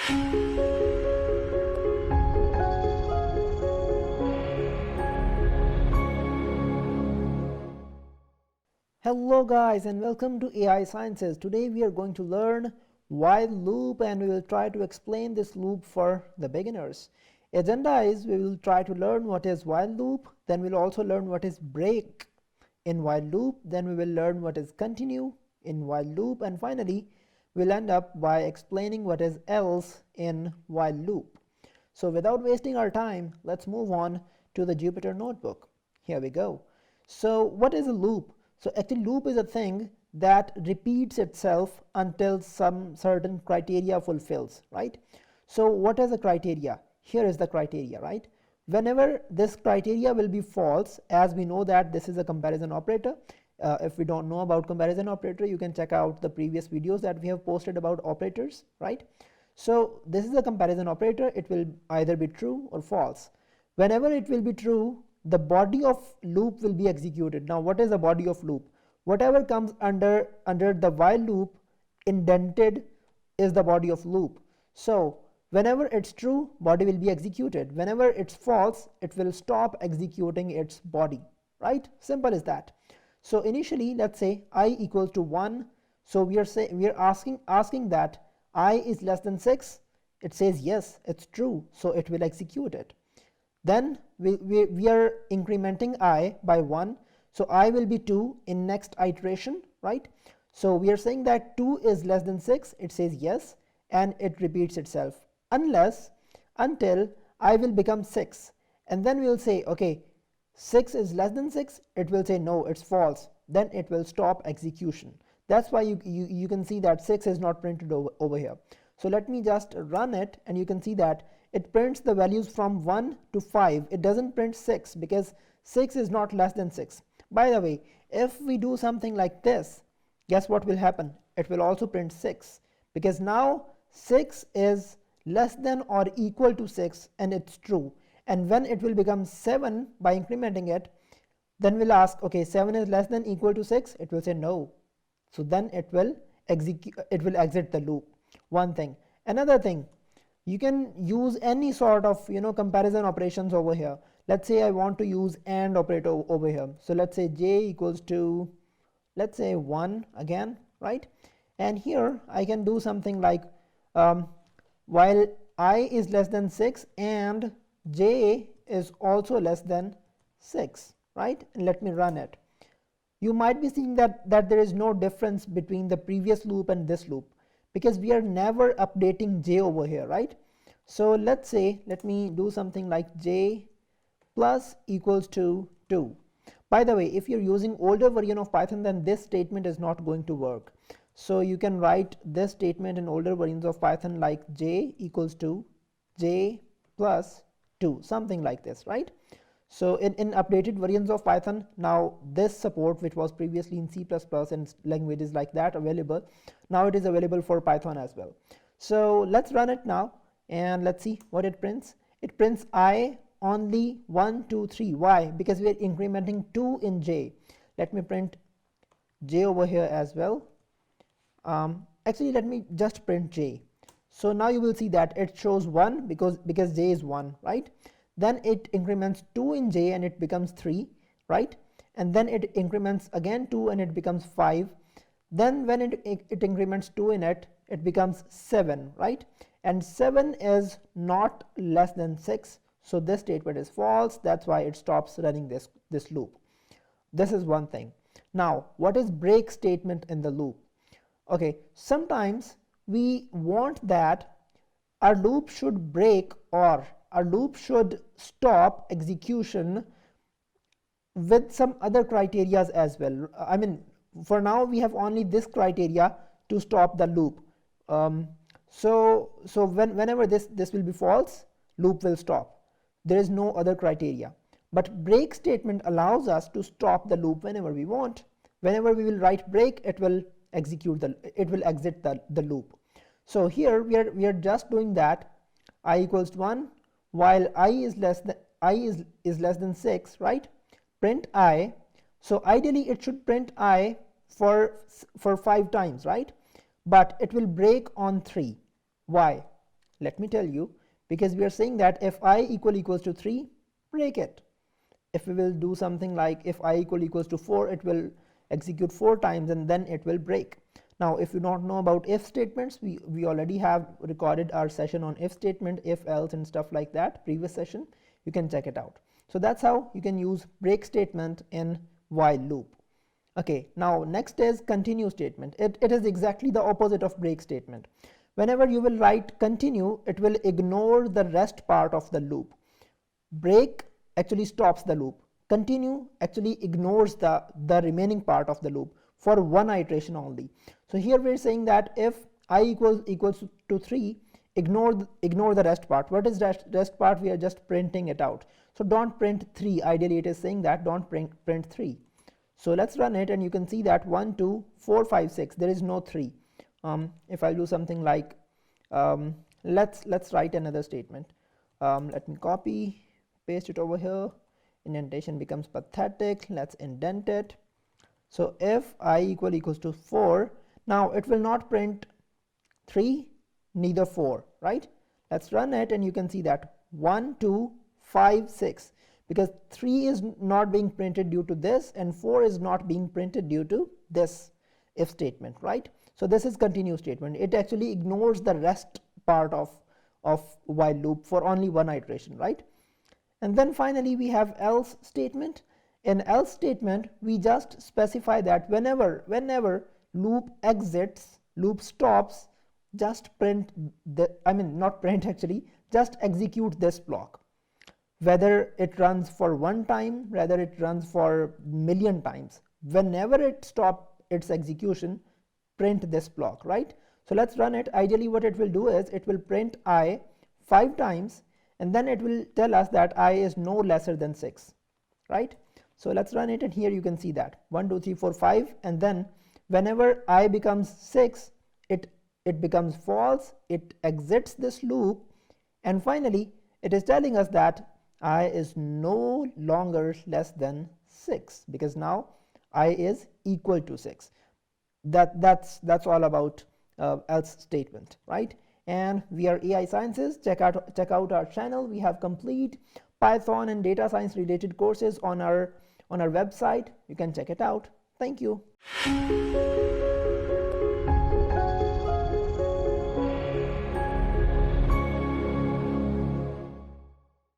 Hello guys and welcome to AI Sciences. Today we are going to learn while loop and we will try to explain this loop for the beginners. Agenda is we will try to learn what is while loop, then we'll also learn what is break in while loop, then we will learn what is continue in while loop, and finally we'll end up by explaining what is else in while loop. So without wasting our time, let's move on to the Jupyter notebook. Here we go. So what is a loop? So actually loop is a thing that repeats itself until some certain criteria fulfills, right? So what is the criteria? Here is the criteria, right? Whenever this criteria will be false, as we know that this is a comparison operator. If we don't know about comparison operator, you can check out the previous videos that we have posted about operators, right? So this is a comparison operator. It will either be true or false. Whenever it will be true, the body of loop will be executed. Now what is the body of loop? Whatever comes under the while loop indented is the body of loop. So whenever it's true, body will be executed. Whenever it's false, it will stop executing its body, right? Simple as that. So initially, let's say I equals to 1. So we are asking that I is less than 6. It says yes, it's true, so it will execute it. Then we are incrementing I by 1, so I will be 2 in next iteration, right? So we are saying that 2 is less than 6. It says yes, and it repeats itself until I will become 6, and then we will say okay, 6 is less than 6. It will say no, it's false. Then it will stop execution. That's why you can see that 6 is not printed over here. So let me just run it, and you can see that it prints the values from 1 to 5. It doesn't print 6 because 6 is not less than 6. By the way, if we do something like this, guess what will happen? It will also print 6 because now 6 is less than or equal to 6 and it's true. And when it will become 7 by incrementing it, then we'll ask, okay, 7 is less than equal to 6. It will say no. So then it will exit the loop. One thing. Another thing, you can use any sort of comparison operations over here. Let's say I want to use AND operator over here. So let's say j equals to, let's say 1 again, right? And here I can do something like while I is less than 6 and j is also less than 6, right? And let me run it. You might be seeing that there is no difference between the previous loop and this loop, because we are never updating j over here, right? So let's say, let me do something like j plus equals to 2. By the way, if you're using older version of Python, then this statement is not going to work. So you can write this statement in older versions of Python like j equals to j plus 2, something like this, right? So in updated versions of Python, now this support, which was previously in C++ and languages like that available, now it is available for Python as well. So let's run it now and let's see what it prints. It prints I only 1, 2, 3. Why? Because we are incrementing 2 in j. Let me print j over here as well. Actually, let me just print j. So now you will see that it shows 1 because j is 1, right? Then it increments 2 in j and it becomes 3, right? And then it increments again 2 and it becomes 5. Then when it increments 2 in it, it becomes 7, right? And 7 is not less than 6. So this statement is false. That's why it stops running this loop. This is one thing. Now, what is break statement in the loop? Okay, sometimes we want that our loop should break or our loop should stop execution with some other criterias as well. I mean, for now we have only this criteria to stop the loop. So whenever this will be false, loop will stop. There is no other criteria. But break statement allows us to stop the loop whenever we want. Whenever we will write break, it will exit the loop. So here we are just doing that I equals to 1 while I is less than 6, right? Print I. So ideally it should print I for 5 times, right? But it will break on 3. Why? Let me tell you, because we are saying that if I equals to 3, break it. If we will do something like if I equals to 4, it will execute 4 times and then it will break. Now if you don't know about if statements, we already have recorded our session on if statement, if else and stuff like that, previous session. You can check it out. So that's how you can use break statement in while loop. Okay, now next is continue statement. It is exactly the opposite of break statement. Whenever you will write continue, it will ignore the rest part of the loop. Break actually stops the loop. Continue actually ignores the remaining part of the loop for one iteration only. So here we're saying that if I equals to 3, ignore the rest part. What is rest part? We are just printing it out. So don't print 3. Ideally it is saying that don't print 3. So let's run it and you can see that 1, 2, 4, 5, 6, there is no 3. If I'll do something like let's write another statement. Let me copy, paste it over here. Indentation becomes pathetic. Let's indent it. So if I equals to 4, now it will not print 3, neither 4, right? Let's run it and you can see that 1, 2, 5, 6, because 3 is not being printed due to this and 4 is not being printed due to this if statement, right? So this is continue statement. It actually ignores the rest part of while loop for only one iteration, right? And then finally we have else statement. In else statement, we just specify that whenever loop exits, loop stops, just print not print actually, just execute this block. Whether it runs for one time, whether it runs for million times, whenever it stops its execution, print this block, right? So let's run it. Ideally what it will do is it will print I 5 times and then it will tell us that I is no lesser than 6, right? So let's run it and here you can see that 1, 2, 3, 4, 5, and then whenever I becomes 6, it becomes false, it exits this loop, and finally it is telling us that I is no longer less than 6 because now I is equal to 6. That's all about else statement, right? And we are AI Sciences. Check out our channel. We have complete Python and data science related courses on our website. You can check it out. Thank you.